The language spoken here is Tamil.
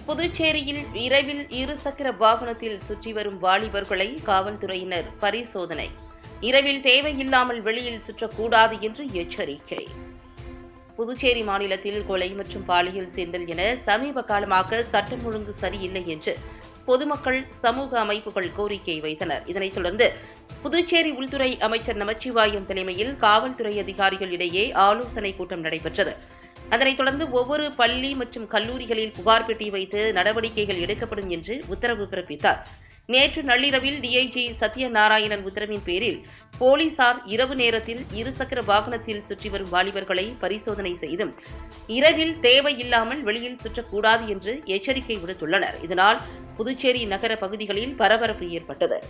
புதுச்சேரியில் இரவில் இருசக்கர வாகனத்தில் சுற்றி வரும் வாலிபர்களை காவல்துறையினர் பரிசோதனை. இரவில் தேவையில்லாமல் வெளியில் சுற்றக்கூடாது என்று எச்சரிக்கை. புதுச்சேரி மாநிலத்தில் கொலை மற்றும் பாலியல் சீண்டல் என சமீப காலமாக சட்டம் ஒழுங்கு சரியில்லை என்று பொதுமக்கள், சமூக அமைப்புகள் கோரிக்கை வைத்தனர். இதனைத் தொடர்ந்து புதுச்சேரி உள்துறை அமைச்சர் நமச்சிவாயம் தலைமையில் காவல்துறை அதிகாரிகள் இடையே ஆலோசனைக் கூட்டம் நடைபெற்றது. அதனைத் தொடர்ந்து ஒவ்வொரு பள்ளி மற்றும் கல்லூரிகளில் புகார் பெட்டி வைத்து நடவடிக்கைகள் எடுக்கப்படும் என்று உத்தரவு பிறப்பித்தார். நேற்று நள்ளிரவில் டிஐஜி சத்யநாராயணன் உத்தரவின் பேரில் போலீசார் இரவு நேரத்தில் இருசக்கர வாகனத்தில் சுற்றி வரும் வாலிபர்களை பரிசோதனை செய்தும் இரவில் தேவையில்லாமல் வெளியில் சுற்றக்கூடாது என்று எச்சரிக்கை விடுத்துள்ளனர். இதனால் புதுச்சேரி நகர பகுதிகளில் பரபரப்பு ஏற்பட்டது.